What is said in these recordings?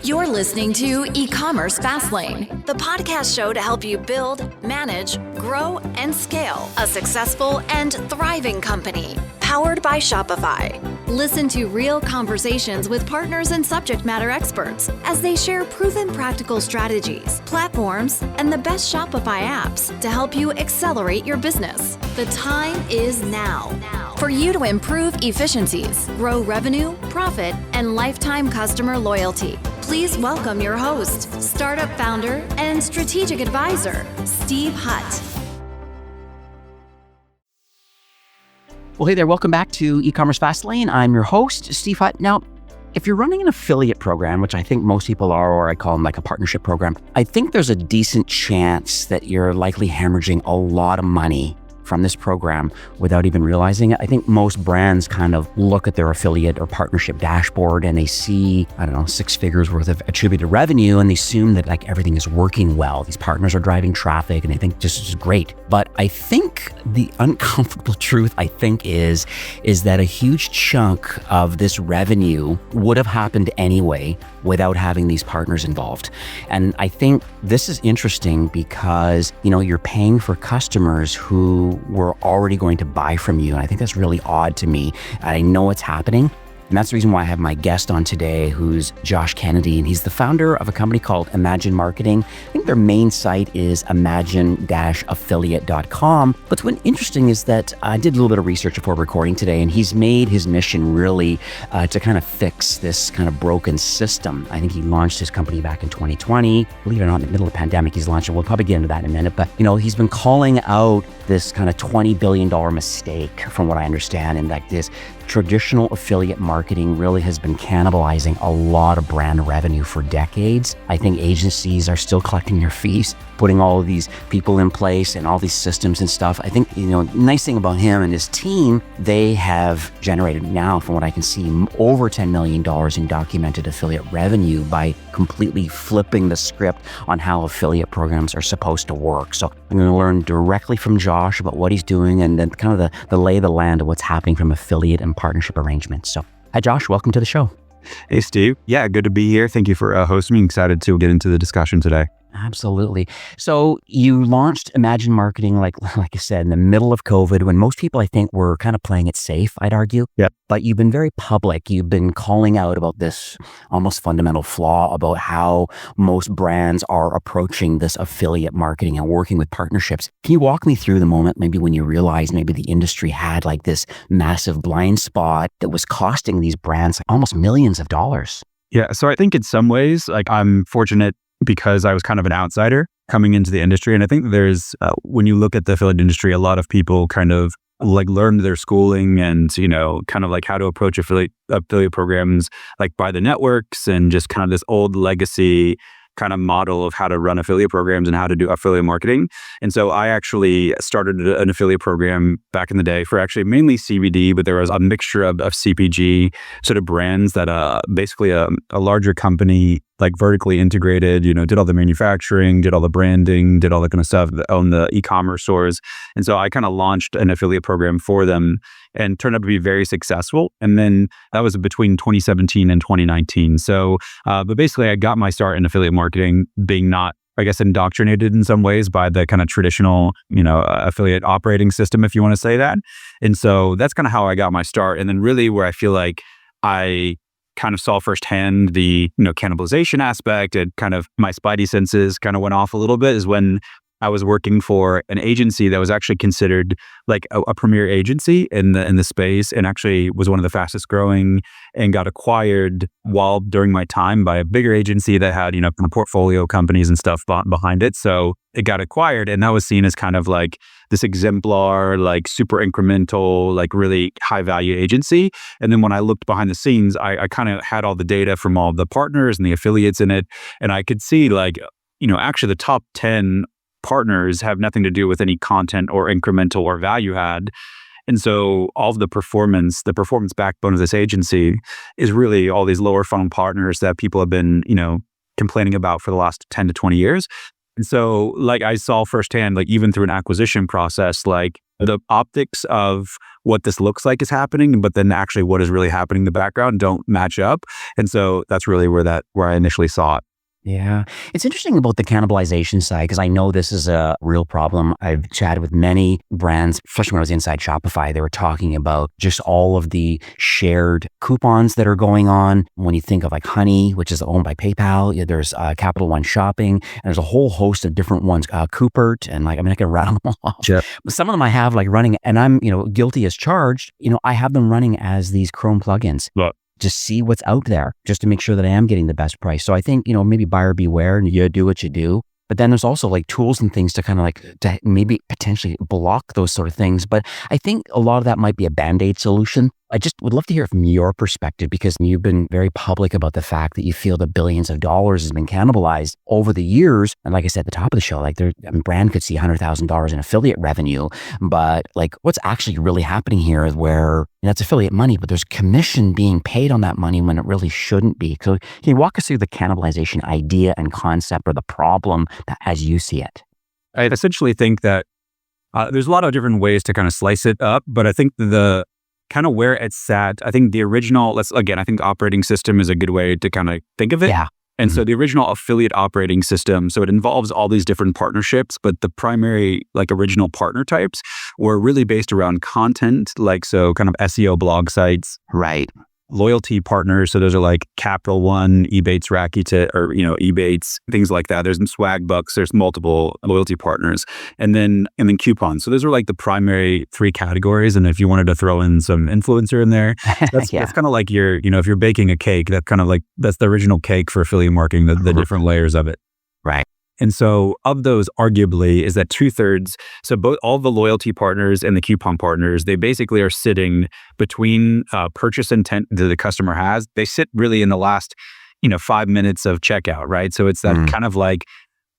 You're listening to E-commerce Fastlane, the podcast show to help you build, manage, grow, and scale a successful and thriving company, powered by Shopify. Listen to real conversations with partners and subject matter experts as they share proven practical strategies, platforms, and the best Shopify apps to help you accelerate your business. The time is now for you to improve efficiencies, grow revenue, profit, and lifetime customer loyalty. Please welcome your host, startup founder, and strategic advisor, Steve Hutt. Well, hey there, welcome back to E-commerce Fastlane. I'm your host, Steve Hutt. Now, if you're running an affiliate program, which I think most people are, or I call them like a partnership program, I think there's a decent chance that you're likely hemorrhaging a lot of money from this program without even realizing it. I think most brands kind of look at their affiliate or partnership dashboard and they see, 6 figures worth of attributed revenue, and they assume that like everything is working well. These partners are driving traffic and they think this is great. But I think the uncomfortable truth, is that a huge chunk of this revenue would have happened anyway without having these partners involved. And I think this is interesting because, you're paying for customers who were already going to buy from you. And I think that's really odd to me. I know it's happening. And that's the reason why I have my guest on today, who's Josh Kennedy, and he's the founder of a company called Imagine Marketing. I think their main site is imagine-affiliate.com. But what's interesting is that I did a little bit of research before recording today, and he's made his mission really to kind of fix this kind of broken system. I think he launched his company back in 2020. Believe it or not, in the middle of the pandemic, he's launched it. We'll probably get into that in a minute. But, he's been calling out this kind of $20 billion mistake, from what I understand, and like this traditional affiliate marketing really has been cannibalizing a lot of brand revenue for decades. I think agencies are still collecting their fees, putting all of these people in place and all these systems and stuff. I think, nice thing about him and his team, they have generated now, from what I can see, over $10 million in documented affiliate revenue by completely flipping the script on how affiliate programs are supposed to work. So I'm going to learn directly from Josh about what he's doing and then kind of the lay of the land of what's happening from affiliate and partnership arrangements. So, hi Josh, welcome to the show. Hey Steve. Yeah, good to be here. Thank you for hosting me. Excited to get into the discussion today. Absolutely. So you launched Imagine Marketing, like I said, in the middle of COVID, when most people, I think, were kind of playing it safe, I'd argue. Yep. But you've been very public. You've been calling out about this almost fundamental flaw about how most brands are approaching this affiliate marketing and working with partnerships. Can you walk me through the moment, maybe when you realized maybe the industry had like this massive blind spot that was costing these brands almost millions of dollars? Yeah. So I think in some ways, like I'm fortunate because I was kind of an outsider coming into the industry. And I think there's, when you look at the affiliate industry, a lot of people kind of like learned their schooling and, kind of like how to approach affiliate programs, like by the networks and just kind of this old legacy kind of model of how to run affiliate programs and how to do affiliate marketing. And so I actually started an affiliate program back in the day for actually mainly CBD, but there was a mixture of CPG sort of brands that basically a larger company like vertically integrated, did all the manufacturing, did all the branding, did all that kind of stuff, owned the e-commerce stores. And so I kind of launched an affiliate program for them and turned out to be very successful. And then that was between 2017 and 2019. So, but basically I got my start in affiliate marketing being not, I guess, indoctrinated in some ways by the kind of traditional, affiliate operating system, if you want to say that. And so that's kind of how I got my start. And then really where I feel like I kind of saw firsthand the, cannibalization aspect and kind of my spidey senses kind of went off a little bit is when I was working for an agency that was actually considered like a premier agency in the space, and actually was one of the fastest growing, and got acquired while during my time by a bigger agency that had, portfolio companies and stuff behind it. So it got acquired, and that was seen as kind of like this exemplar, like super incremental, like really high value agency. And then when I looked behind the scenes, I kind of had all the data from all the partners and the affiliates in it. And I could see like, actually the top 10 partners have nothing to do with any content or incremental or value add. And so all of the performance backbone of this agency is really all these lower funnel partners that people have been, complaining about for the last 10 to 20 years. And so like I saw firsthand, like even through an acquisition process, like the optics of what this looks like is happening, but then actually what is really happening in the background don't match up. And so that's really where I initially saw it. Yeah. It's interesting about the cannibalization side because I know this is a real problem. I've chatted with many brands, especially when I was inside Shopify. They were talking about just all of the shared coupons that are going on. When you think of like Honey, which is owned by PayPal, there's Capital One Shopping, and there's a whole host of different ones, Coopert, and like, I mean, I can rattle them off. Yep. But some of them I have like running, and I'm, guilty as charged. I have them running as these Chrome plugins. Look. Just see what's out there just to make sure that I am getting the best price. So I think, maybe buyer beware and you do what you do. But then there's also like tools and things to kind of like to maybe potentially block those sort of things. But I think a lot of that might be a Band-Aid solution. I just would love to hear from your perspective because you've been very public about the fact that you feel that billions of dollars has been cannibalized over the years. And like I said at the top of the show, like a brand could see $100,000 in affiliate revenue, but like what's actually really happening here is where that's affiliate money, but there's commission being paid on that money when it really shouldn't be. So can you walk us through the cannibalization idea and concept or the problem as you see it? I essentially think that there's a lot of different ways to kind of slice it up, but I think the kind of where it's sat, I think the original, I think operating system is a good way to kind of think of it. Yeah. And so the original affiliate operating system, so it involves all these different partnerships, but the primary like original partner types were really based around content, so kind of SEO blog sites. Right. Loyalty partners, so those are like Capital One, Ebates, Rakuten, or Ebates, things like that. There's some Swag Bucks, there's multiple loyalty partners, and then coupons. So those are like the primary three categories. And if you wanted to throw in some influencer in there, that's kind of like your, if you're baking a cake, that's kind of like that's the original cake for affiliate marketing, the different layers of it. Right. And so of those, arguably, is that 2/3, so both all the loyalty partners and the coupon partners, they basically are sitting between purchase intent that the customer has. They sit really in the last, 5 minutes of checkout, right? So it's that kind of like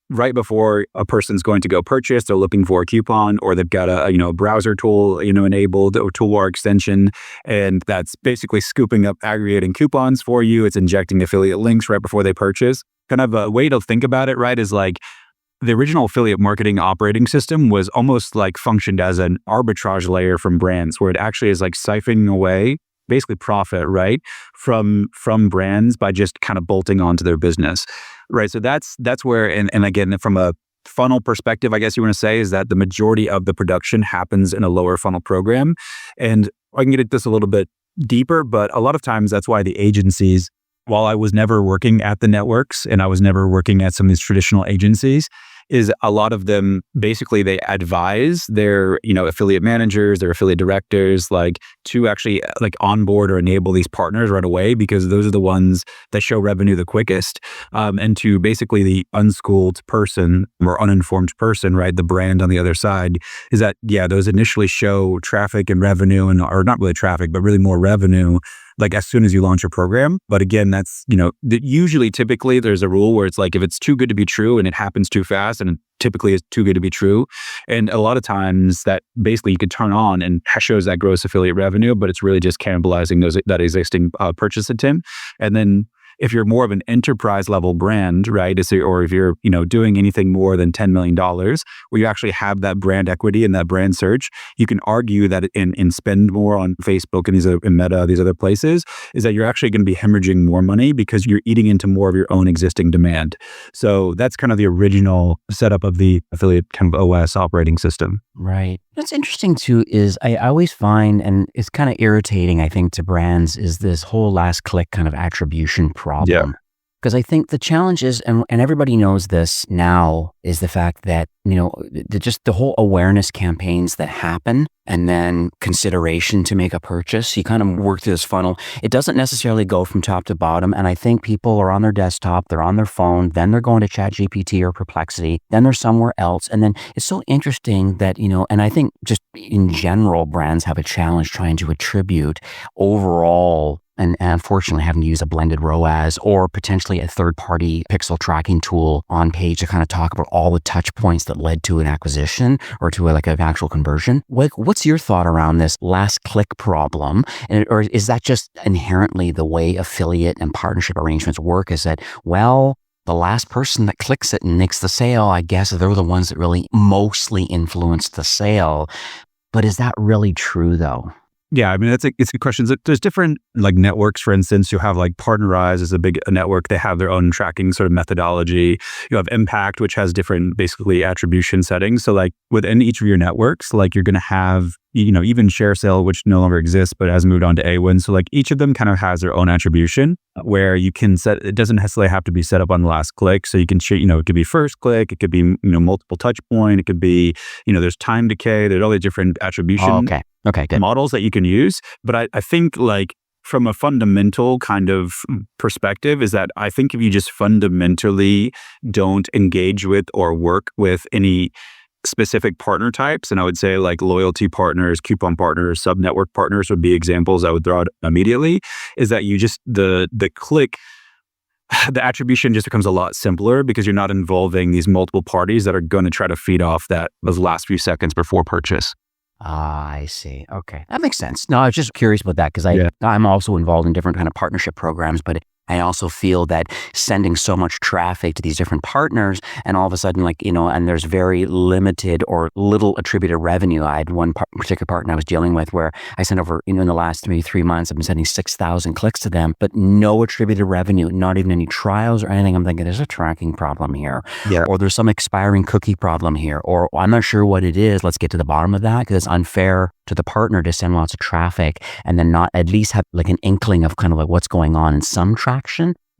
right before a person's going to go purchase, they're looking for a coupon or they've got a browser tool, enabled or toolbar extension. And that's basically scooping up aggregating coupons for you. It's injecting affiliate links right before they purchase. Kind of a way to think about it, right, is like the original affiliate marketing operating system was almost like functioned as an arbitrage layer from brands where it actually is like siphoning away basically profit, right, from brands by just kind of bolting onto their business, right? So that's where, and again, from a funnel perspective, I guess you want to say, is that the majority of the production happens in a lower funnel program. And I can get at this a little bit deeper, but a lot of times that's why the agencies, while I was never working at the networks and I was never working at some of these traditional agencies, is a lot of them basically they advise their affiliate managers, their affiliate directors, like to actually like onboard or enable these partners right away because those are the ones that show revenue the quickest. And to basically the unschooled person or uninformed person, right, the brand on the other side is that those initially show traffic and revenue or not really traffic, but really more revenue like as soon as you launch a program. But again, that's, typically there's a rule where it's like, if it's too good to be true and it happens too fast and it typically is too good to be true. And a lot of times that basically you could turn on and shows that gross affiliate revenue, but it's really just cannibalizing that existing purchase intent. And then if you're more of an enterprise level brand, right, or if you're, doing anything more than $10 million, where you actually have that brand equity and that brand search, you can argue that in spend more on Facebook and in Meta, these other places, is that you're actually going to be hemorrhaging more money because you're eating into more of your own existing demand. So that's kind of the original setup of the affiliate kind of OS operating system. Right. What's interesting too is I always find, and it's kind of irritating, I think, to brands, is this whole last click kind of attribution problem. Yeah. Because I think the challenge is, and everybody knows this now, is the fact that, just the whole awareness campaigns that happen and then consideration to make a purchase, you kind of work through this funnel. It doesn't necessarily go from top to bottom. And I think people are on their desktop, they're on their phone, then they're going to ChatGPT or Perplexity, then they're somewhere else. And then it's so interesting that, and I think just in general, brands have a challenge trying to attribute overall and unfortunately having to use a blended ROAS or potentially a third-party pixel tracking tool on page to kind of talk about all the touch points that led to an acquisition or to an actual conversion. What's your thought around this last click problem? Or is that just inherently the way affiliate and partnership arrangements work? Is that, the last person that clicks it and makes the sale, I guess they're the ones that really mostly influence the sale. But is that really true though? Yeah, I mean, it's a good question. There's different like networks, for instance. You have like Partnerize is a big network. They have their own tracking sort of methodology. You have Impact, which has different basically attribution settings. So like within each of your networks, like you're going to have, even ShareSale, which no longer exists, but has moved on to AWIN. So like each of them kind of has their own attribution where you can set, it doesn't necessarily have to be set up on the last click. So you can, it could be first click, it could be, multiple touch point, it could be, there's time decay, there's all the different attribution good models that you can use. But I think like from a fundamental kind of perspective is that I think if you just fundamentally don't engage with or work with any specific partner types, and I would say like loyalty partners, coupon partners, sub-network partners would be examples I would throw out immediately, is that you just, the click, the attribution just becomes a lot simpler because you're not involving these multiple parties that are going to try to feed off those last few seconds before purchase. I see. Okay. That makes sense. No, I was just curious about that because I'm also involved in different kind of partnership programs, but I also feel that sending so much traffic to these different partners and all of a sudden and there's very limited or little attributed revenue. I had one particular partner I was dealing with where I sent over, in the last maybe 3 months, I've been sending 6,000 clicks to them, but no attributed revenue, not even any trials or anything. I'm thinking there's a tracking problem here, or there's some expiring cookie problem here, or I'm not sure what it is. Let's get to the bottom of that because it's unfair to the partner to send lots of traffic and then not at least have like an inkling of kind of like what's going on in some traction.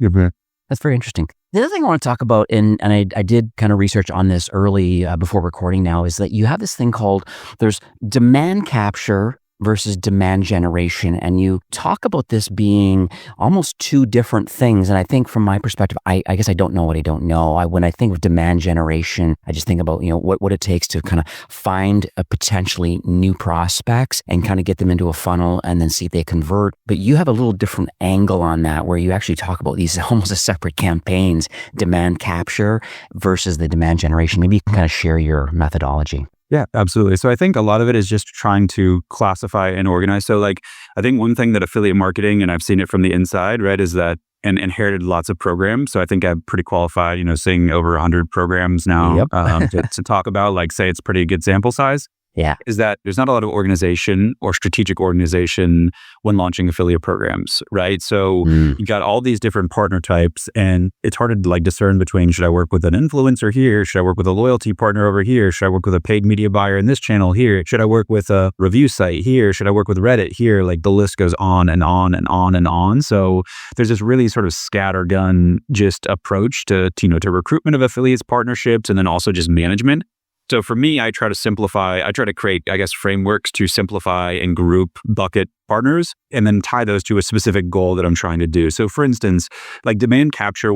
Mm-hmm. That's very interesting. The other thing I want to talk about, and I did kind of research on this early before recording now, is that you have this thing called, there's demand capture versus demand generation. And you talk about this being almost two different things. And I think from my perspective, I guess I don't know what I don't know. When I think of demand generation, I just think about, what it takes to kind of find a potentially new prospects and kind of get them into a funnel and then see if they convert. But you have a little different angle on that where you actually talk about these almost as separate campaigns, demand capture versus the demand generation. Maybe you can kind of share your methodology. Yeah, absolutely. So I think a lot of it is just trying to classify and organize. So like, I think one thing that affiliate marketing, and I've seen it from the inside, right, is that and inherited lots of programs. So I think I'm pretty qualified, seeing over 100 programs now to talk about, like, say it's pretty good sample size. Yeah. Is that there's not a lot of organization or strategic organization when launching affiliate programs, right? So you got all these different partner types and it's hard to like discern between, should I work with an influencer here? Should I work with a loyalty partner over here? Should I work with a paid media buyer in this channel here? Should I work with a review site here? Should I work with Reddit here? Like the list goes on and on and on and on. So there's this really sort of scattergun just approach to recruitment of affiliates partnerships and then also just management. So for me, I try to create, I guess, frameworks to simplify and group bucket partners and then tie those to a specific goal that I'm trying to do. So for instance, like demand capture,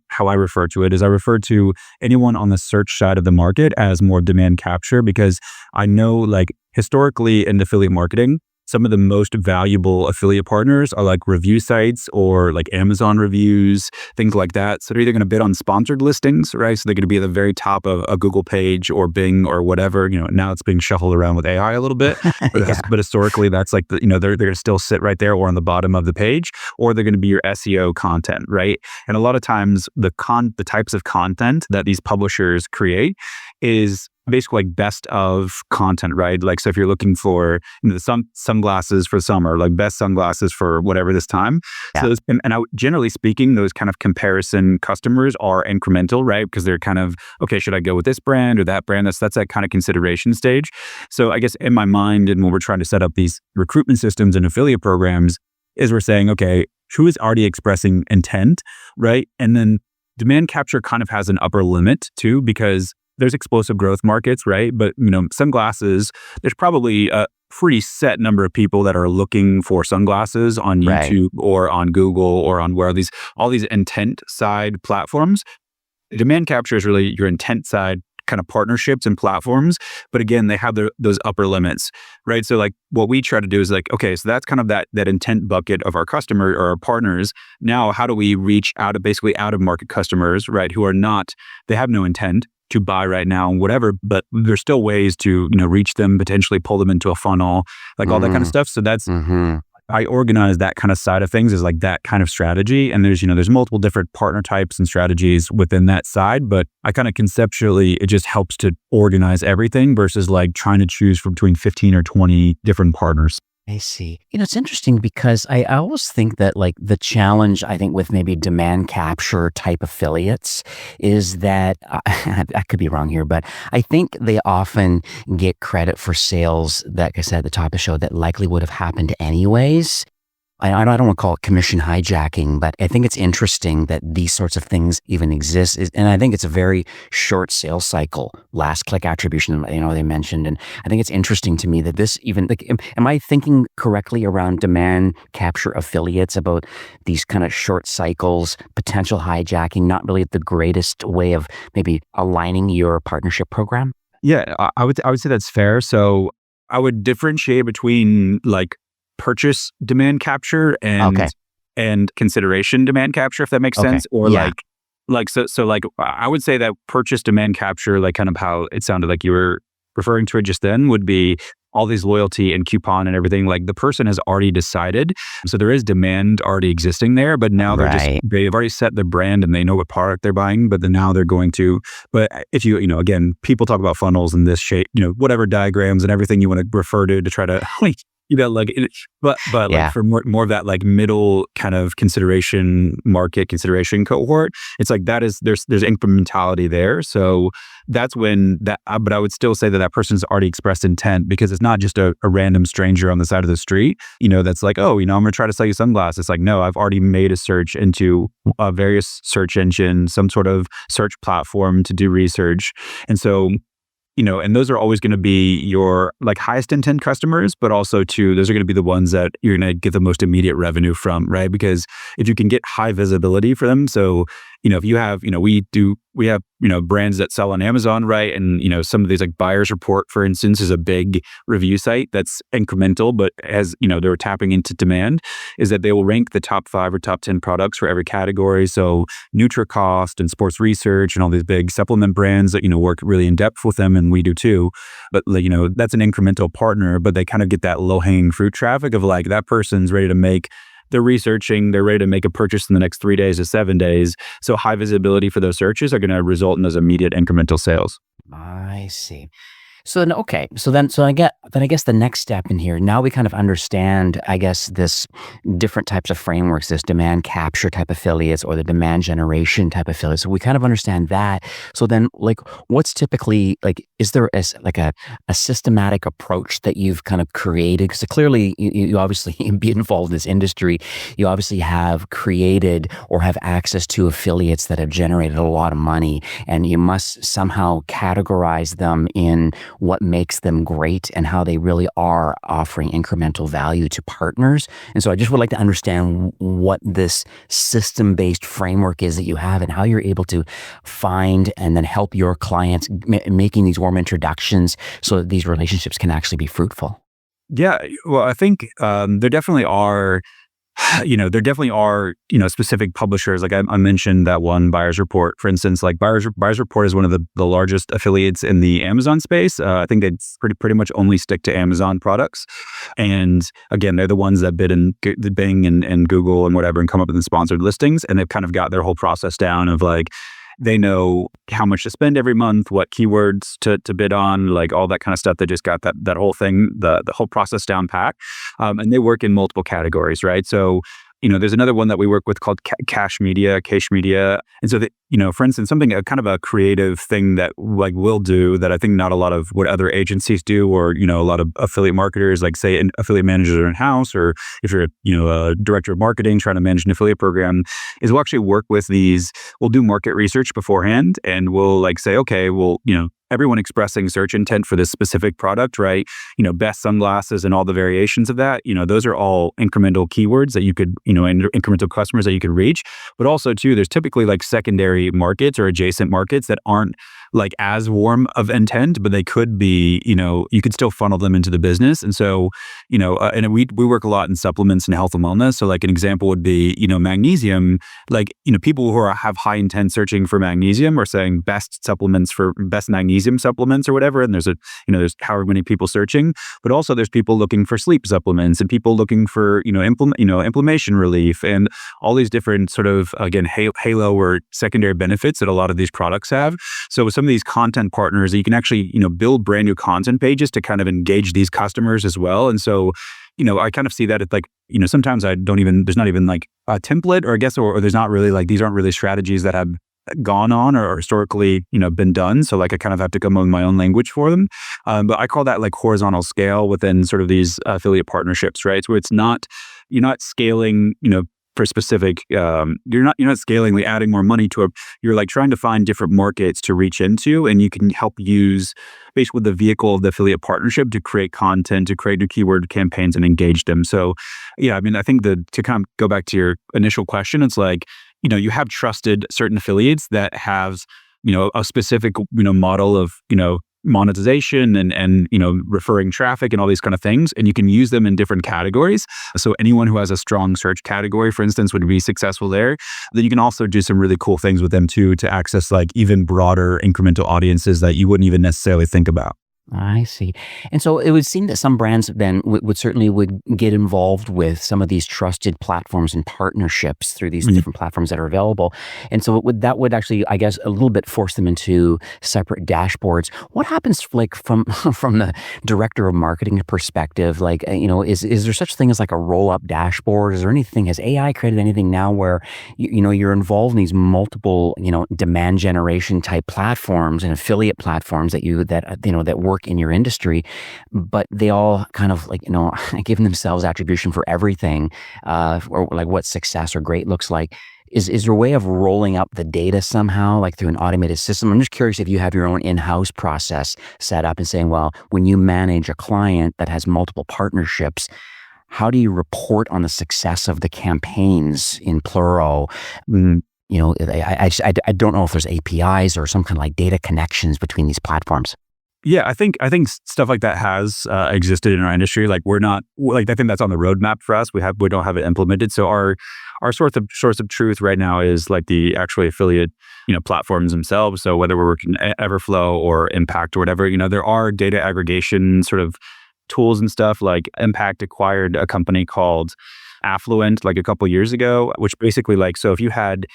how I refer to it is I refer to anyone on the search side of the market as more demand capture because I know like historically in affiliate marketing, some of the most valuable affiliate partners are like review sites or like Amazon reviews, things like that. So they're either going to bid on sponsored listings, right? So they're going to be at the very top of a Google page or Bing or whatever. Now it's being shuffled around with AI a little bit, but historically that's like they're going to still sit right there or on the bottom of the page, or they're going to be your SEO content, right? And a lot of times the types of content that these publishers create is basically like best of content, right? Like, so if you're looking for the sunglasses for summer, like best sunglasses for whatever this time. Yeah. So generally speaking, those kind of comparison customers are incremental, right? Because they're kind of, okay, should I go with this brand or that brand? That's that kind of consideration stage. So I guess in my mind, and when we're trying to set up these recruitment systems and affiliate programs, is we're saying, okay, who is already expressing intent, right? And then demand capture kind of has an upper limit too, because there's explosive growth markets, right? But, sunglasses, there's probably a pretty set number of people that are looking for sunglasses on YouTube or on Google or on all these intent side platforms. Demand capture is really your intent side kind of partnerships and platforms. But again, they have those upper limits, right? So like what we try to do is like, okay, so that's kind of that intent bucket of our customer or our partners. Now, how do we reach out of market customers, right? Who are they have no intent to buy right now and whatever, but there's still ways to, reach them, potentially pull them into a funnel, like all that kind of stuff. So that's, I organize that kind of side of things as like that kind of strategy. And there's multiple different partner types and strategies within that side, but I kind of conceptually, it just helps to organize everything versus like trying to choose from between 15 or 20 different partners. I see. It's interesting because I always think that like the challenge, I think, with maybe demand capture type affiliates is that I could be wrong here, but I think they often get credit for sales that, like I said at the top of the show, that likely would have happened anyways. I don't want to call it commission hijacking, but I think it's interesting that these sorts of things even exist. And I think it's a very short sales cycle, last click attribution, they mentioned. And I think it's interesting to me that this even, like, am I thinking correctly around demand capture affiliates about these kind of short cycles, potential hijacking, not really the greatest way of maybe aligning your partnership program? Yeah, I would say that's fair. So I would differentiate between like purchase demand capture and consideration demand capture, if that makes sense. Or yeah. like I would say that purchase demand capture, like kind of how it sounded like you were referring to it just then, would be all these loyalty and coupon and everything. Like the person has already decided, so there is demand already existing there, but now they've already set the brand and they know what product they're buying, but then now they're going to, but if again, people talk about funnels in this shape, whatever diagrams and everything you want to refer to try to but like for more of that like middle kind of market consideration cohort, it's like there's incrementality there. So that's when but I would still say that person's already expressed intent, because it's not just a random stranger on the side of the street, that's like, oh, I'm going to try to sell you sunglasses. It's like, no, I've already made a search into various search engine, some sort of search platform to do research. And so, and those are always going to be your like highest intent customers, but also too, those are going to be the ones that you're going to get the most immediate revenue from, right? Because if you can get high visibility for them, so if you have, we have brands that sell on Amazon, right? And some of these like Buyers Report, for instance, is a big review site that's incremental, but as they're tapping into demand, is that they will rank the top 5 or top 10 products for every category. So NutriCost and Sports Research and all these big supplement brands that work really in depth with them, and we do too. But that's an incremental partner, but they kind of get that low hanging fruit traffic of like that person's ready to make. They're researching, they're ready to make a purchase in the next 3 days to 7 days. So high visibility for those searches are going to result in those immediate incremental sales. I see. So then, okay. So I guess the next step in here, now we kind of understand, I guess, this different types of frameworks, this demand capture type affiliates or the demand generation type affiliates. So we kind of understand that. So then, like, what's typically, like, is there a systematic approach that you've kind of created? Because clearly, you obviously, being involved in this industry, you obviously have created or have access to affiliates that have generated a lot of money, and you must somehow categorize them in what makes them great and how they really are offering incremental value to partners. And so I just would like to understand what this system-based framework is that you have and how you're able to find and then help your clients making these warm introductions so that these relationships can actually be fruitful. Yeah, well, I think there definitely are specific publishers. Like I mentioned that one Buyers Report, for instance. Like Buyers Report is one of the largest affiliates in the Amazon space. I think they pretty much only stick to Amazon products. And again, they're the ones that bid in Bing and Google and whatever and come up with the sponsored listings. And they've kind of got their whole process down of like, they know how much to spend every month, what keywords to bid on, like all that kind of stuff. They just got that whole thing, the whole process down pat. And they work in multiple categories, right? So, there's another one that we work with called Cache Media. And so that, for instance, something, kind of a creative thing that like we'll do that I think not a lot of what other agencies do, or, a lot of affiliate marketers, like say affiliate managers are in-house, or if you're, a director of marketing trying to manage an affiliate program, is we'll actually work with we'll do market research beforehand, and we'll like say, okay, well, everyone expressing search intent for this specific product, right? Best sunglasses and all the variations of that, those are all incremental keywords that you could, and incremental customers that you could reach. But also too, there's typically like secondary markets or adjacent markets that aren't like as warm of intent, but they could be, you could still funnel them into the business. And so, and we work a lot in supplements and health and wellness. So like an example would be, magnesium, like, people who have high intent searching for magnesium are saying best supplements for best magnesium supplements or whatever. And there's there's however many people searching, but also there's people looking for sleep supplements and people looking for, inflammation relief and all these different sort of, again, halo or secondary benefits that a lot of these products have. So with some of these content partners, you can actually, build brand new content pages to kind of engage these customers as well. And so, I kind of see that it's like, sometimes there's not even like a template or I guess, or there's not really like, these aren't really strategies that have gone on or historically, been done. So like I kind of have to come up with my own language for them. But I call that like horizontal scale within sort of these affiliate partnerships, right? So it's not, you're not scaling, for specific, you're not scaling, adding more money to you're like trying to find different markets to reach into, and you can help use basically the vehicle of the affiliate partnership to create content, to create new keyword campaigns and engage them. So yeah, I mean, I think to kind of go back to your initial question, it's like, you have trusted certain affiliates that have, a specific, model of, monetization and referring traffic and all these kind of things, and you can use them in different categories. So anyone who has a strong search category, for instance, would be successful there. Then you can also do some really cool things with them too to access like even broader incremental audiences that you wouldn't even necessarily think about. I see. And so it would seem that some brands then would certainly get involved with some of these trusted platforms and partnerships through these different platforms that are available. And so that would actually, I guess, a little bit force them into separate dashboards. What happens like from the director of marketing perspective? Like, is there such thing as like a roll-up dashboard? Is there anything, has AI created anything now where, you're involved in these multiple, demand generation type platforms and affiliate platforms that work in your industry, but they all kind of like, giving themselves attribution for everything, or like what success or great looks like. Is there a way of rolling up the data somehow, like through an automated system? I'm just curious if you have your own in-house process set up and saying, well, when you manage a client that has multiple partnerships, how do you report on the success of the campaigns in plural? I don't know if there's APIs or some kind of like data connections between these platforms. Yeah, I think stuff like that has existed in our industry. Like we're not like, I think that's on the roadmap for us. We don't have it implemented. So our source of truth right now is like the actually affiliate platforms themselves. So whether we're working Everflow or Impact or whatever, there are data aggregation sort of tools and stuff. Like Impact acquired a company called Affluent like a couple years ago, which basically like, so if you had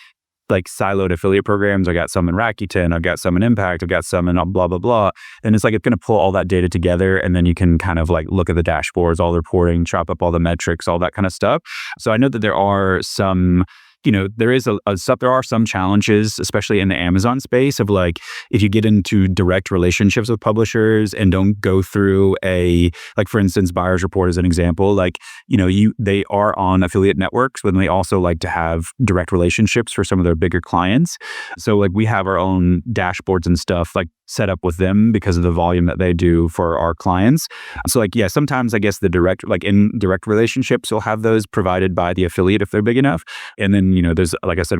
like siloed affiliate programs, I got some in Rakuten, I've got some in Impact, I've got some in blah, blah, blah. And it's like, it's going to pull all that data together. And then you can kind of like look at the dashboards, all the reporting, chop up all the metrics, all that kind of stuff. So I know that there are some, there are some challenges, especially in the Amazon space of like, if you get into direct relationships with publishers and don't go through like for instance, Buyer's Report is an example, like, they are on affiliate networks, but they also like to have direct relationships for some of their bigger clients. So like we have our own dashboards and stuff like set up with them because of the volume that they do for our clients. So like, yeah, sometimes I guess in direct relationships, you'll have those provided by the affiliate if they're big enough. And then, there's, like I said,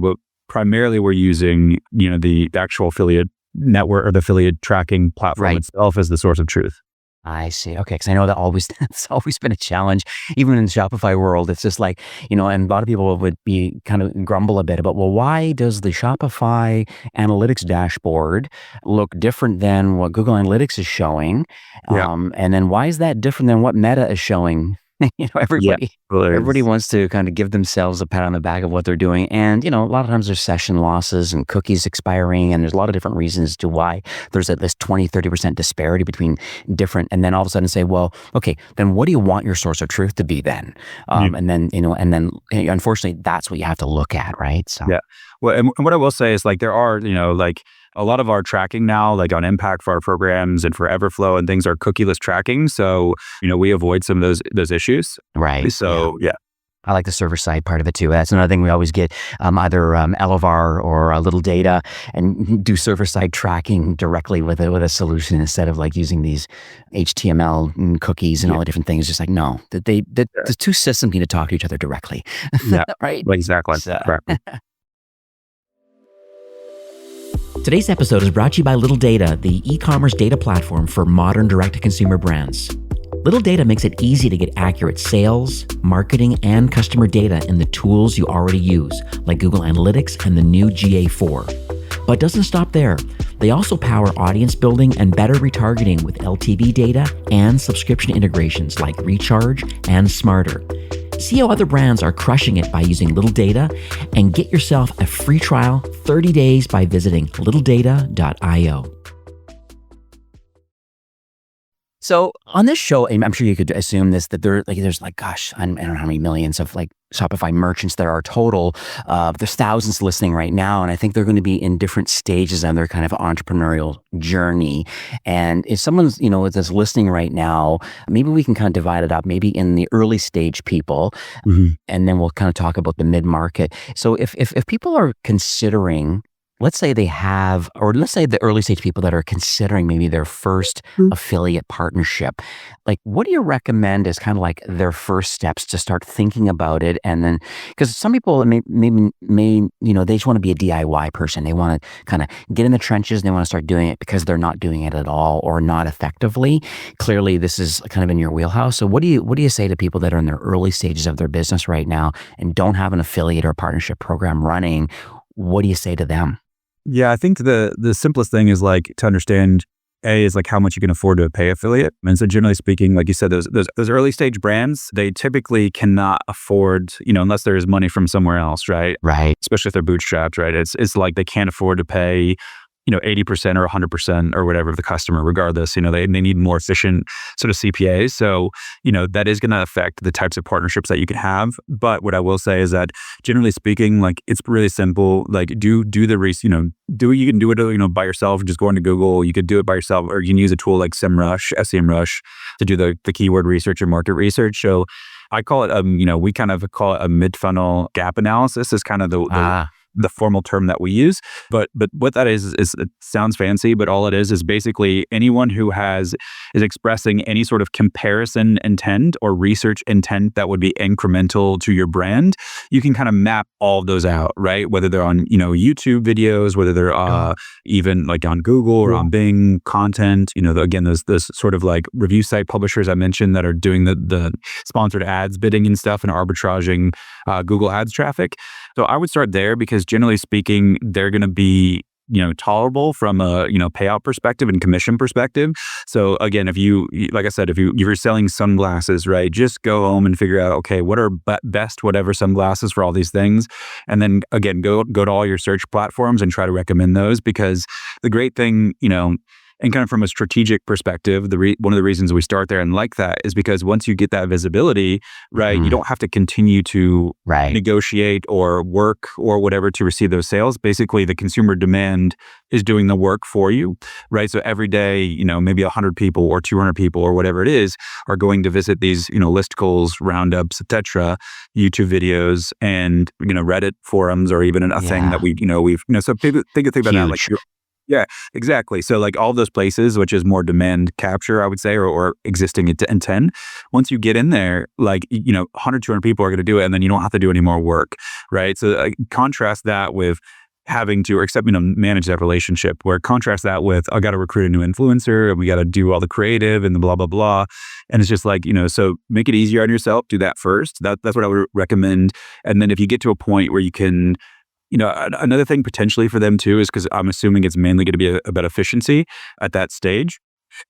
primarily we're using, the actual affiliate network or the affiliate tracking platform itself as the source of truth. I see. Okay. Because I know that's always been a challenge, even in the Shopify world. It's just like, and a lot of people would be kind of grumble a bit about, well, why does the Shopify analytics dashboard look different than what Google Analytics is showing? Yeah. And then why is that different than what Meta is showing? Everybody wants to kind of give themselves a pat on the back of what they're doing. And, a lot of times there's session losses and cookies expiring. And there's a lot of different reasons to why there's at least 20-30% disparity between different. And then all of a sudden say, well, okay, then what do you want your source of truth to be then? And then, unfortunately, that's what you have to look at, right? So, yeah. Well, and what I will say is like, there are, like, a lot of our tracking now, like on Impact for our programs and for Everflow and things are cookieless tracking. So, we avoid some of those issues. Right. So, yeah. I like the server side part of it too. That's another thing we always get, either Elevar or a little data and do server side tracking directly with a solution instead of like using these HTML and cookies and all the different things. Just like, no, the two systems need to talk to each other directly. Yeah. Right. Exactly. So. Correct. Today's episode is brought to you by Little Data, the e-commerce data platform for modern direct-to-consumer brands. Little Data makes it easy to get accurate sales, marketing, and customer data in the tools you already use, like Google Analytics and the new GA4. But doesn't stop there. They also power audience building and better retargeting with LTV data and subscription integrations like Recharge and Smarter. See how other brands are crushing it by using Little Data and get yourself a free trial 30 days by visiting littledata.io. So on this show, I'm sure you could assume this, that there's gosh, I don't know how many millions of Shopify merchants there are total. There's thousands listening right now, and I think they're going to be in different stages on their kind of entrepreneurial journey. And if someone's, that's listening right now, maybe we can kind of divide it up, maybe in the early stage people, and then we'll kind of talk about the mid-market. So if people are considering, let's say let's say the early stage people that are considering maybe their first affiliate partnership, what do you recommend as kind of their first steps to start thinking about it? And then, because some people may, they just want to be a DIY person. They want to kind of get in the trenches and they want to start doing it because they're not doing it at all or not effectively. Clearly, this is kind of in your wheelhouse. So what do you say to people that are in their early stages of their business right now and don't have an affiliate or partnership program running? What do you say to them? Yeah, I think the simplest thing is to understand is how much you can afford to pay affiliate. And so generally speaking, like you said, those early stage brands, they typically cannot afford, unless there is money from somewhere else, right? Right. Especially if they're bootstrapped, right? It's like they can't afford to pay 80% or 100% or whatever of the customer, regardless, they need more efficient sort of CPAs. So, that is going to affect the types of partnerships that you can have. But what I will say is that generally speaking, it's really simple. Do the research, you can do it, by yourself, just go into Google. You could do it by yourself, or you can use a tool like SEMrush to do the keyword research or market research. So I call it, we kind of call it a mid-funnel gap analysis is kind of the formal term that we use. But what that is it sounds fancy, but all it is basically anyone who is expressing any sort of comparison intent or research intent that would be incremental to your brand. You can kind of map all of those out, right? Whether they're on, YouTube videos, whether they're even on Google or on Bing content, again, those sort of review site publishers I mentioned that are doing the sponsored ads bidding and stuff and arbitraging Google ads traffic. So I would start there because generally speaking, they're going to be, tolerable from a, payout perspective and commission perspective. So again, if like I said, if you're selling sunglasses, right, just go home and figure out, okay, what are best whatever sunglasses for all these things. And then again, go to all your search platforms and try to recommend those, because the great thing, and kind of from a strategic perspective, one of the reasons we start there and like that is because once you get that visibility, right, you don't have to continue to negotiate or work or whatever to receive those sales. Basically, the consumer demand is doing the work for you, right? So every day, maybe 100 people or 200 people or whatever it is are going to visit these, listicles, roundups, etc., YouTube videos, and Reddit forums, or even a thing that we've so people think about that Yeah, exactly. So all those places, which is more demand capture, I would say, or existing intent, once you get in there, 100, 200 people are going to do it, and then you don't have to do any more work, right? So contrast that with having to, or except, manage that relationship, where contrast that with, I got to recruit a new influencer and we got to do all the creative and the blah, blah, blah. And it's just so make it easier on yourself, do that first. That's what I would recommend. And then if you get to a point where you can, another thing potentially for them too is, because I'm assuming it's mainly going to be about efficiency at that stage,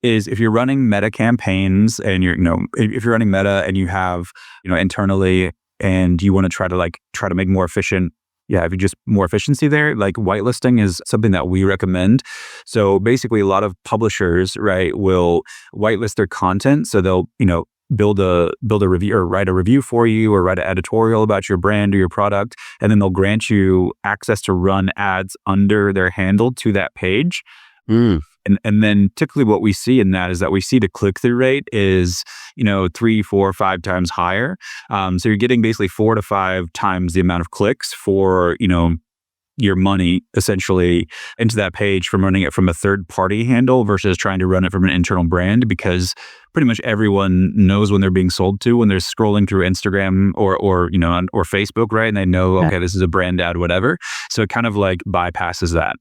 is if you're running meta campaigns and if you're running meta and you have, internally, and you want to try to make more efficient, if you just more efficiency there, whitelisting is something that we recommend. So basically a lot of publishers, right, will whitelist their content. So they'll, build a review or write a review for you or write an editorial about your brand or your product, and then they'll grant you access to run ads under their handle to that page. And then typically what we see in that is that we see the click-through rate is, 3, 4, 5 times higher. So you're getting basically 4 to 5 times the amount of clicks for, your money essentially into that page from running it from a third party handle versus trying to run it from an internal brand, because pretty much everyone knows when they're being sold to when they're scrolling through Instagram or Facebook, right? And they know, okay, this is a brand ad, whatever. So it kind of bypasses that.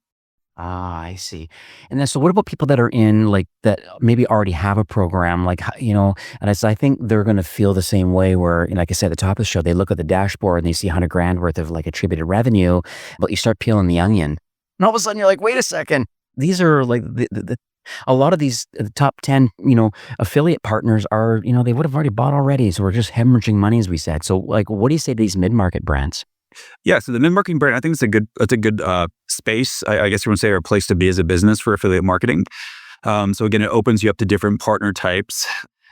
I see. And then, so what about people that are in like that maybe already have a program, like, and I think they're going to feel the same way where, like I said at the top of the show, they look at the dashboard and they see 100 grand worth of like attributed revenue, but you start peeling the onion and all of a sudden you're like, wait a second. These are like a lot of these top 10, affiliate partners are, they would have already bought already. So we're just hemorrhaging money, as we said. So like, what do you say to these mid-market brands? Yeah, so the mid-marketing brand, I think it's a good space, I guess you want to say, or a place to be as a business for affiliate marketing. So again, it opens you up to different partner types.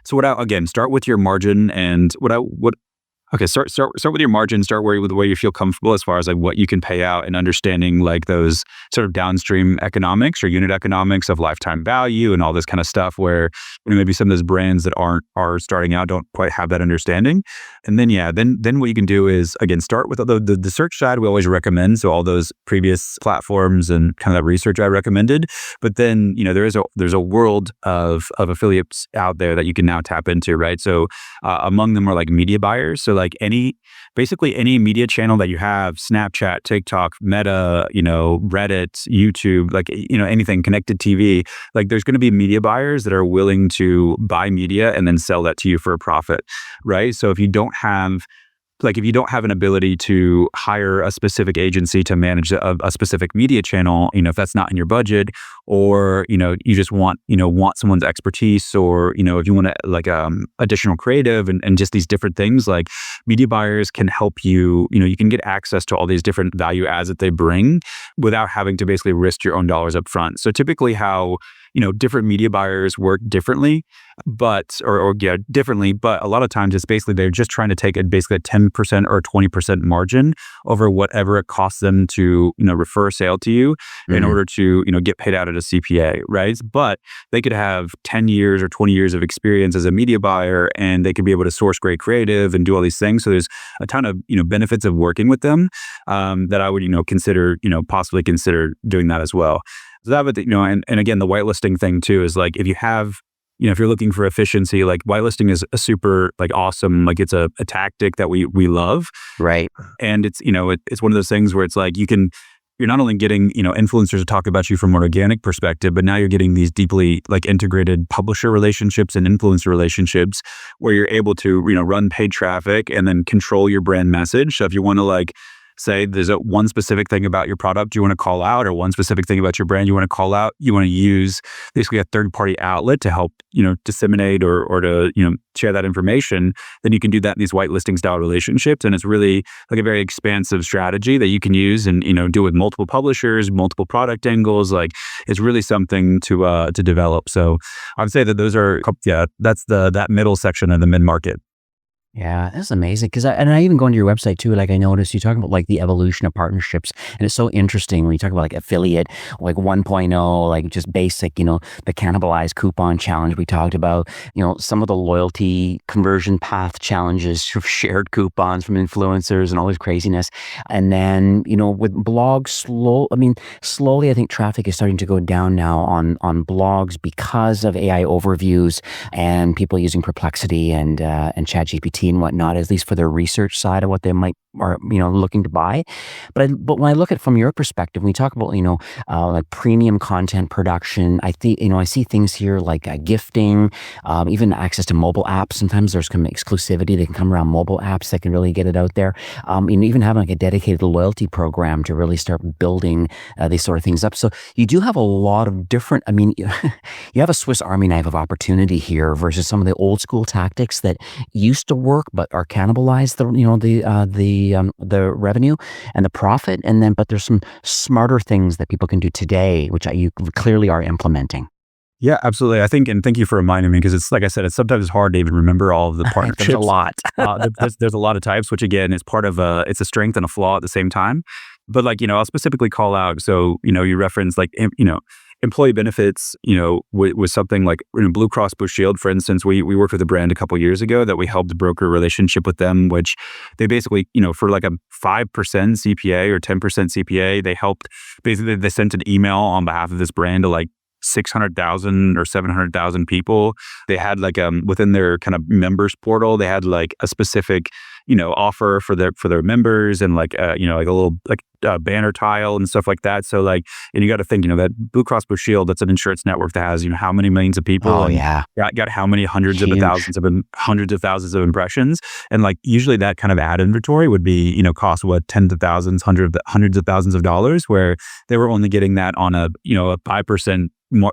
So start with your margin and start with your margin, start with the way you feel comfortable as far as like what you can pay out and understanding like those sort of downstream economics or unit economics of lifetime value and all this kind of stuff where maybe some of those brands that are starting out don't quite have that understanding. And then then what you can do is again start with the search side we always recommend, so all those previous platforms and kind of that research I recommended. But then there's a world of affiliates out there that you can now tap into, right? So among them are like media buyers. So like basically any media channel that you have, Snapchat, TikTok, Meta, Reddit, YouTube, like, anything, connected TV, like there's going to be media buyers that are willing to buy media and then sell that to you for a profit, right? So if you don't have an ability to hire a specific agency to manage a specific media channel, if that's not in your budget, or you just want someone's expertise, or if you want to like additional creative and just these different things, like media buyers can help you. You can get access to all these different value adds that they bring without having to basically risk your own dollars up front. So typically how different media buyers work differently, but a lot of times it's basically they're just trying to take basically a 10% or 20% margin over whatever it costs them to, refer a sale to you in order to, get paid out at a CPA, right? But they could have 10 years or 20 years of experience as a media buyer, and they could be able to source great creative and do all these things. So there's a ton of, benefits of working with them that I would, possibly consider doing that as well. So that would, and again, the whitelisting thing too is like if you have, if you're looking for efficiency, like whitelisting is a super like awesome, like it's a tactic that we love, right? And it's it's one of those things where it's like you're not only getting influencers to talk about you from an organic perspective, but now you're getting these deeply like integrated publisher relationships and influencer relationships where you're able to run paid traffic and then control your brand message. So if you want to like say there's one specific thing about your product you want to call out, or one specific thing about your brand you want to call out, you want to use basically a third-party outlet to help, disseminate or to, share that information, then you can do that in these whitelisting style relationships. And it's really like a very expansive strategy that you can use and, do with multiple publishers, multiple product angles. Like it's really something to develop. So I would say that those are, that's that middle section of the mid-market. Yeah, that's amazing. Because I even go into your website too. Like I noticed you talk about like the evolution of partnerships, and it's so interesting when you talk about like affiliate, like 1.0, like just basic, the cannibalized coupon challenge we talked about. Some of the loyalty conversion path challenges, shared coupons from influencers, and all this craziness. And then with blogs, slowly, I think traffic is starting to go down now on blogs because of AI overviews and people using Perplexity and ChatGPT and whatnot, at least for the research side of what they might are looking to buy. But when I look at it from your perspective, when we talk about like premium content production, I think I see things here like gifting, even access to mobile apps. Sometimes there's some exclusivity that can come around mobile apps that can really get it out there. Even having like a dedicated loyalty program to really start building these sort of things up. So you do have a lot of different. You have a Swiss Army knife of opportunity here versus some of the old school tactics that used to work but are cannibalized the revenue and the profit, but there's some smarter things that people can do today, which you clearly are implementing. Yeah, absolutely. I think, and thank you for reminding me, because it's like I said, it's sometimes hard to even remember all of the partnerships. There's a lot. there's a lot of types, which again is part of it's a strength and a flaw at the same time. But like, I'll specifically call out. So, you reference like, employee benefits, was something like Blue Cross Blue Shield, for instance. We worked with a brand a couple years ago that we helped broker a relationship with them, which they basically, for like a 5% CPA or 10% CPA, they helped, basically they sent an email on behalf of this brand to like 600,000 or 700,000 people. They had like within their kind of members portal, they had like a specific offer for their members, and like like a little like banner tile and stuff like that. So like, and you got to think, that Blue Cross Blue Shield, that's an insurance network that has how many millions of people, Oh and yeah. got how many hundreds Huge. of thousands of impressions, and like usually that kind of ad inventory would be cost what, tens of thousands, hundreds of thousands of dollars, where they were only getting that on a 5% more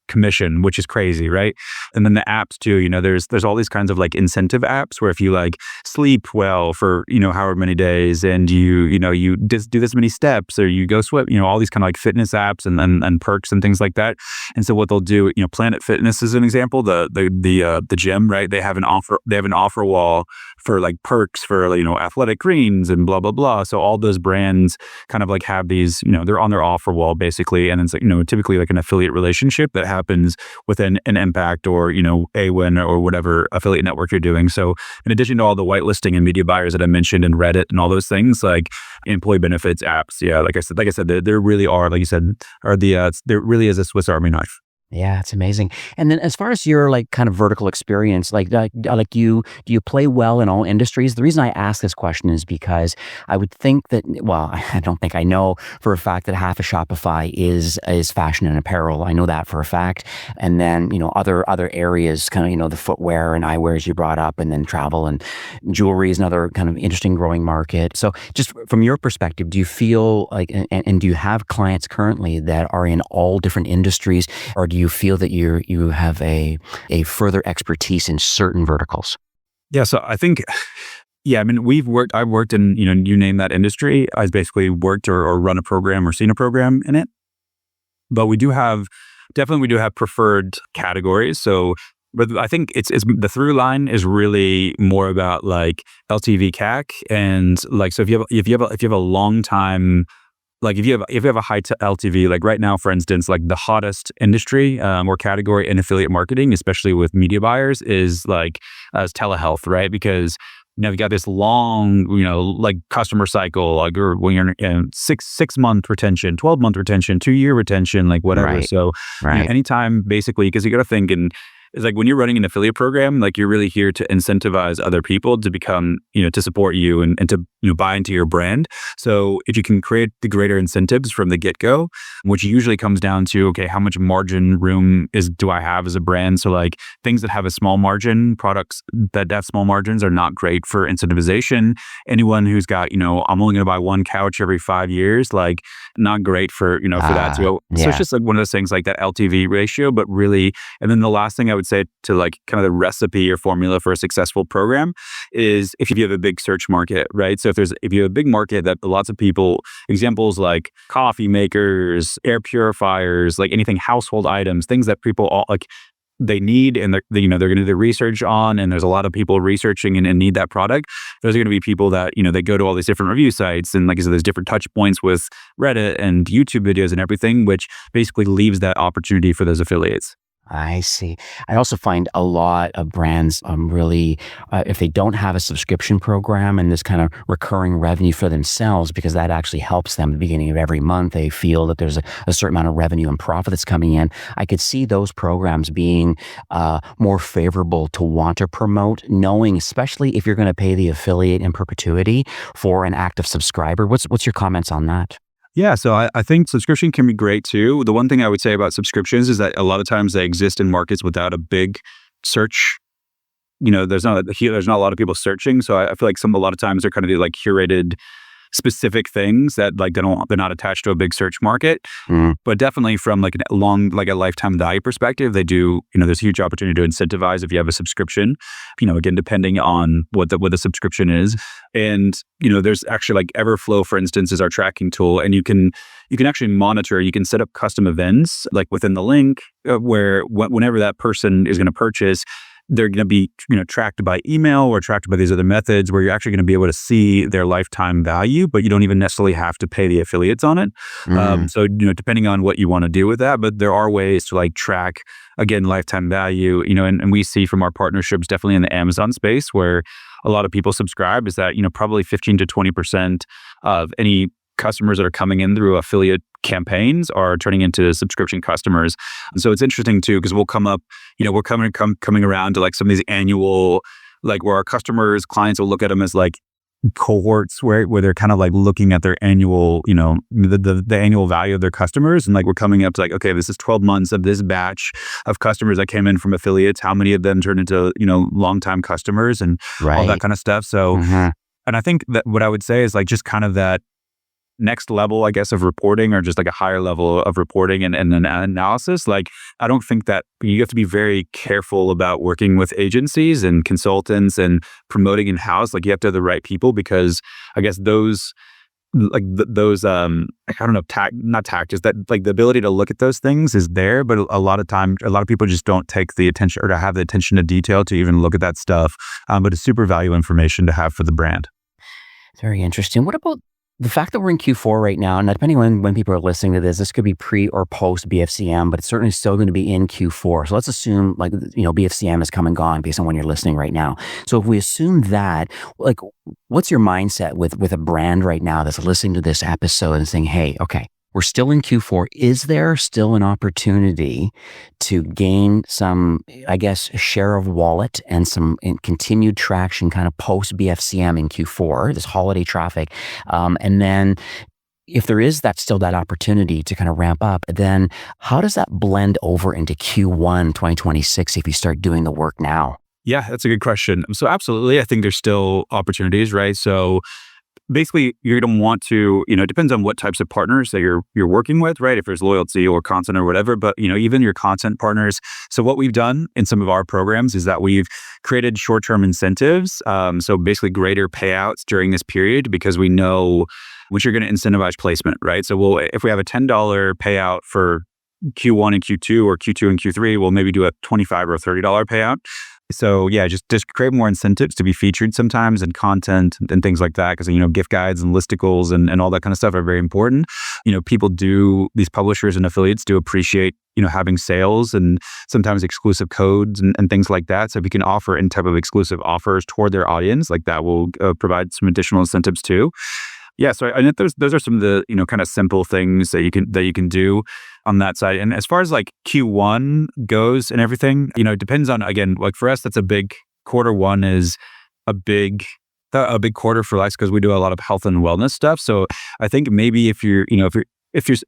commission, which is crazy, right? And then the apps too, there's all these kinds of like incentive apps where if you like sleep well for however many days, and you just do this many steps, or you go swim, all these kind of like fitness apps and perks and things like that. And so what they'll do, Planet Fitness is an example, the gym, right? They have an offer wall for like perks for athletic greens and blah blah blah. So all those brands kind of like have these, they're on their offer wall basically, and it's like typically like an affiliate relationship that happens within an Impact or AWIN or whatever affiliate network you're doing. So in addition to all the whitelisting and media buyers that I mentioned, and Reddit and all those things, like employee benefits apps, like I said, there really are, like you said, there really is a Swiss Army knife. Yeah, it's amazing. And then as far as your like kind of vertical experience, do you play well in all industries? The reason I ask this question is because I would think that, well, I don't think I know for a fact that half of Shopify is fashion and apparel. I know that for a fact. And then, other areas, kind of, the footwear and eyewear as you brought up, and then travel and jewelry is another kind of interesting growing market. So just from your perspective, do you feel like, and do you have clients currently that are in all different industries, or do you feel that you have a further expertise in certain verticals? Yeah, so I think, I mean, I've worked in, you name that industry. I've basically worked or run a program or seen a program in it. But we do have preferred categories. So, but I think it's the through line is really more about like LTV CAC, and like, so if you have a long time, like if you have a high LTV, like right now, for instance, like the hottest industry or category in affiliate marketing, especially with media buyers, is like telehealth, right? Because you got this long, like customer cycle, like when you're in 6-month retention, 12-month retention, 2-year retention, like whatever. Right. So Right. anytime basically, because you got to think, and it's like when you're running an affiliate program, like you're really here to incentivize other people to become, to support you and to, buy into your brand. So if you can create the greater incentives from the get-go, which usually comes down to, okay, how much margin room do I have as a brand? So like things that have a small margin, products that have small margins are not great for incentivization. Anyone who's got, I'm only going to buy one couch every 5 years, like not great for, for that. So it's just like one of those things like that LTV ratio, but really, and then the last thing I would say to like kind of the recipe or formula for a successful program is if you have a big search market, right? So if you have a big market that lots of people, examples like coffee makers, air purifiers, like anything household items, things that people all like they need, and they're going to do the research on, and there's a lot of people researching and need that product. Those are going to be people that they go to all these different review sites, and like I said, there's different touch points with Reddit and YouTube videos and everything, which basically leaves that opportunity for those affiliates. I see. I also find a lot of brands really, if they don't have a subscription program and this kind of recurring revenue for themselves, because that actually helps them at the beginning of every month, they feel that there's a certain amount of revenue and profit that's coming in. I could see those programs being more favorable to want to promote, knowing, especially if you're going to pay the affiliate in perpetuity for an active subscriber. What's your comments on that? Yeah, so I think subscription can be great too. The one thing I would say about subscriptions is that a lot of times they exist in markets without a big search. There's not a lot of people searching, so I feel like a lot of times they're kind of like curated specific things that like they're not attached to a big search market. But definitely from like a lifetime value perspective, they do, there's a huge opportunity to incentivize if you have a subscription, again, depending on what the subscription is. And, there's actually like Everflow, for instance, is our tracking tool, and you can actually monitor, you can set up custom events like within the link where whenever that person is going to purchase, they're going to be, tracked by email or tracked by these other methods where you're actually going to be able to see their lifetime value, but you don't even necessarily have to pay the affiliates on it. So, depending on what you want to do with that, but there are ways to like track, again, lifetime value, and we see from our partnerships, definitely in the Amazon space where a lot of people subscribe, is that, probably 15 to 20% of any customers that are coming in through affiliate campaigns are turning into subscription customers. And so it's interesting too, because we'll come up, we're coming around to like some of these annual like where our customers, clients will look at them as like cohorts where they're kind of like looking at their annual, the annual value of their customers. And like we're coming up to like, okay, this is 12 months of this batch of customers that came in from affiliates. How many of them turned into, longtime customers and all that kind of stuff. So, and I think that what I would say is like just kind of that next level, I guess, of reporting, or just like a higher level of reporting and an analysis. Like, I don't think that you have to be very careful about working with agencies and consultants and promoting in-house. Like, you have to have the right people, because I guess those, like those, I don't know, not tact, is that like the ability to look at those things is there, but a lot of time, a lot of people just don't take the attention or to have the attention to detail to even look at that stuff. But it's super valuable information to have for the brand. Very interesting. What about the fact that we're in Q4 right now, and depending on when people are listening to this could be pre or post BFCM, but it's certainly still going to be in Q4. So let's assume like, BFCM is come and gone based on when you're listening right now. So if we assume that, like, what's your mindset with a brand right now that's listening to this episode and saying, hey, okay, we're still in Q4. Is there still an opportunity to gain some, I guess, share of wallet and some continued traction kind of post BFCM in Q4, this holiday traffic? And then if there is still that opportunity to kind of ramp up, then how does that blend over into Q1 2026 if you start doing the work now? Yeah, that's a good question. So absolutely, I think there's still opportunities, right? So basically, you're going to want to, it depends on what types of partners that you're working with, right? If there's loyalty or content or whatever, but, even your content partners. So what we've done in some of our programs is that we've created short-term incentives. So basically greater payouts during this period, because we know which are going to incentivize placement, right? So if we have a $10 payout for Q1 and Q2 or Q2 and Q3, we'll maybe do a $25 or $30 payout. So yeah, just create more incentives to be featured sometimes in content and things like that, because gift guides and listicles and all that kind of stuff are very important. These publishers and affiliates do appreciate having sales and sometimes exclusive codes and things like that. So if you can offer any type of exclusive offers toward their audience, like that will provide some additional incentives too. Yeah, so I think those are some of the kind of simple things that you can do on that side. And as far as like Q1 goes and everything, it depends on, again, like for us, that's a big quarter. One is a big quarter for us because we do a lot of health and wellness stuff. So I think maybe if you're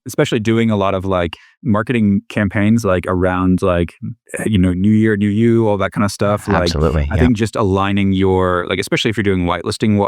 especially doing a lot of like marketing campaigns, like around like, new year, new you, all that kind of stuff. Absolutely. I think just aligning your, like, especially if you're doing whitelisting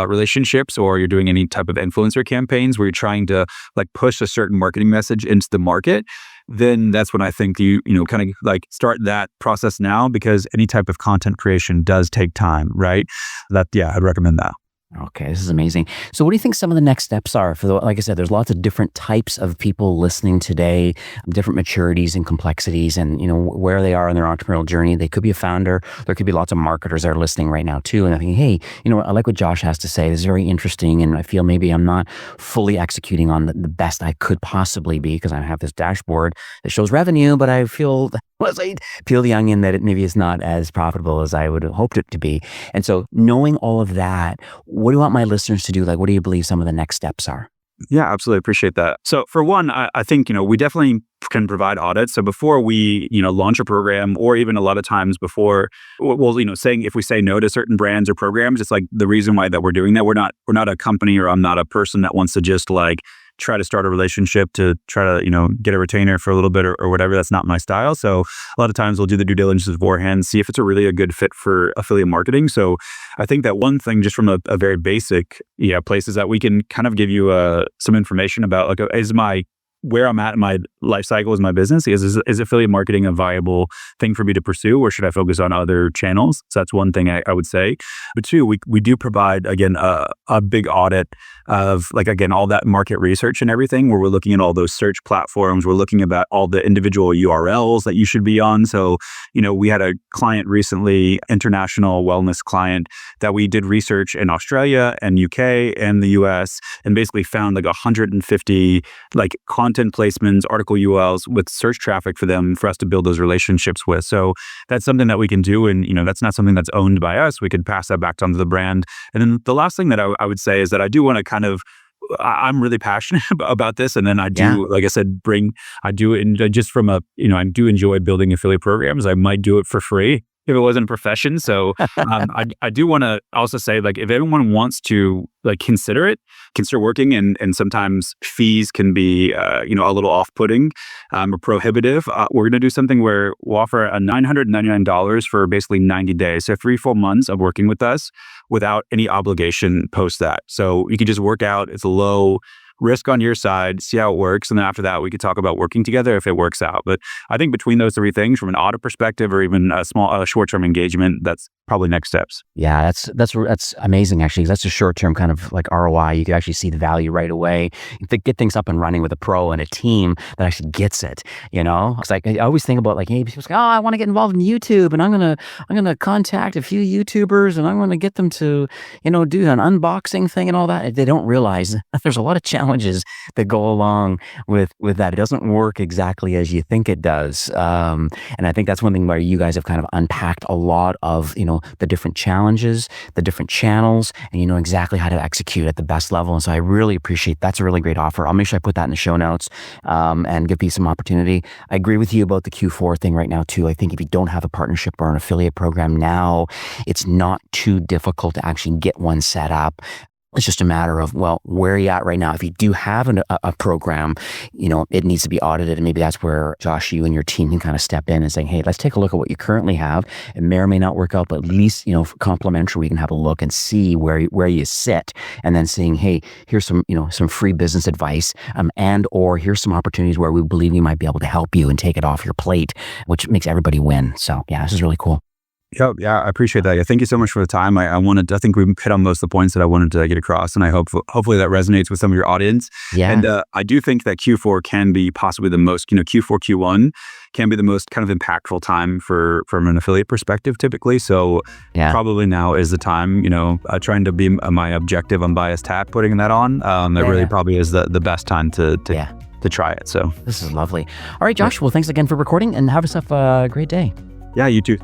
relationships, or you're doing any type of influencer campaigns where you're trying to like push a certain marketing message into the market, then that's when I think you kind of like start that process now, because any type of content creation does take time, right? I'd recommend that. Okay, this is amazing. So what do you think some of the next steps are like I said, there's lots of different types of people listening today, different maturities and complexities and, where they are in their entrepreneurial journey. They could be a founder. There could be lots of marketers that are listening right now too. And I think, hey, I like what Josh has to say. This is very interesting. And I feel maybe I'm not fully executing on the best I could possibly be, because I have this dashboard that shows revenue, but I feel once I peel the onion that it maybe is not as profitable as I would have hoped it to be. And so knowing all of that, what do you want my listeners to do? Like, what do you believe some of the next steps are? Yeah, absolutely. Appreciate that. So for one, I think, we definitely can provide audits. So before we, launch a program, or even a lot of times before, saying if we say no to certain brands or programs, it's like the reason why that we're doing that. We're not a company, or I'm not a person that wants to just like try to start a relationship to try to, get a retainer for a little bit or whatever. That's not my style. So a lot of times we'll do the due diligence beforehand, see if it's a good fit for affiliate marketing. So I think that one thing, just from a very basic place, is that we can kind of give you some information about like, where I'm at in my life cycle as my business. Is affiliate marketing a viable thing for me to pursue, or should I focus on other channels? So that's one thing I would say. But two, we do provide, again, a big audit of like, again, all that market research and everything, where we're looking at all those search platforms. We're looking about all the individual URLs that you should be on. So, we had a client recently, international wellness client, that we did research in Australia and UK and the US, and basically found like 150 like content placements, article URLs with search traffic for us to build those relationships with. So that's something that we can do. And, that's not something that's owned by us. We could pass that back onto the brand. And then the last thing that I would say is that I do want to I'm really passionate about this. And then I do, like I said, I do enjoy building affiliate programs. I might do it for free. if it wasn't a profession. So I do want to also say, like, if anyone wants to like consider working, and sometimes fees can be a little off-putting or prohibitive. We're going to do something where we'll offer a $999 for basically 90 days, so 3 full months of working with us without any obligation post that. So you can just work out. It's a low risk on your side, see how it works. And then after that, we could talk about working together if it works out. But I think between those 3 things, from an audit perspective or even a small short-term engagement, that's probably next steps. Yeah, that's amazing, actually. That's a short-term kind of like ROI. You can actually see the value right away. To get things up and running with a pro and a team that actually gets it, It's like, I always think about like, hey, people say, oh, I want to get involved in YouTube, and I'm gonna contact a few YouTubers, and I'm gonna get them to, do an unboxing thing and all that. They don't realize that there's a lot of challenges that go along with that. It doesn't work exactly as you think it does. And I think that's one thing where you guys have kind of unpacked a lot of, the different challenges, the different channels, and you know exactly how to execute at the best level. And so I really appreciate that's a really great offer. I'll make sure I put that in the show notes and give people some opportunity. I agree with you about the Q4 thing right now too. I think if you don't have a partnership or an affiliate program now, it's not too difficult to actually get one set up. It's just a matter of, well, where are you at right now? If you do have a program, it needs to be audited. And maybe that's where, Josh, you and your team can kind of step in and say, hey, let's take a look at what you currently have. It may or may not work out, but at least, complimentary, we can have a look and see where you sit. And then saying, hey, here's some free business advice and or here's some opportunities where we believe we might be able to help you and take it off your plate, which makes everybody win. So yeah, this is really cool. Yeah, I appreciate that. Yeah, thank you so much for the time. I think we hit on most of the points that I wanted to get across, and I hopefully that resonates with some of your audience. Yeah. And I do think that Q4 can be possibly the most, Q4, Q1 can be the most kind of impactful time from an affiliate perspective typically. So probably now is the time, trying to be my objective, unbiased hat, putting that on. Really probably is the best time to try it. So this is lovely. All right, Josh. Well, thanks again for recording, and have yourself a great day. Yeah, you too.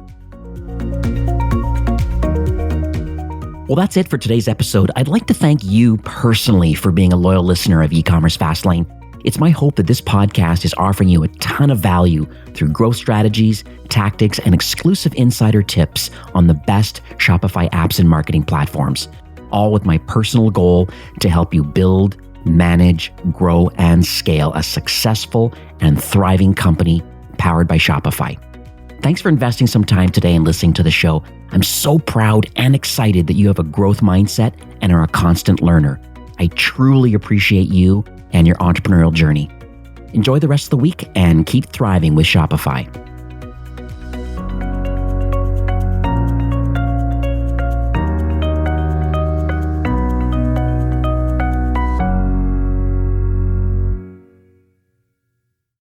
Well, that's it for today's episode. I'd like to thank you personally for being a loyal listener of E-commerce Fastlane. It's my hope that this podcast is offering you a ton of value through growth strategies, tactics, and exclusive insider tips on the best Shopify apps and marketing platforms, all with my personal goal to help you build, manage, grow, and scale a successful and thriving company powered by Shopify. Thanks for investing some time today and listening to the show. I'm so proud and excited that you have a growth mindset and are a constant learner. I truly appreciate you and your entrepreneurial journey. Enjoy the rest of the week and keep thriving with Shopify.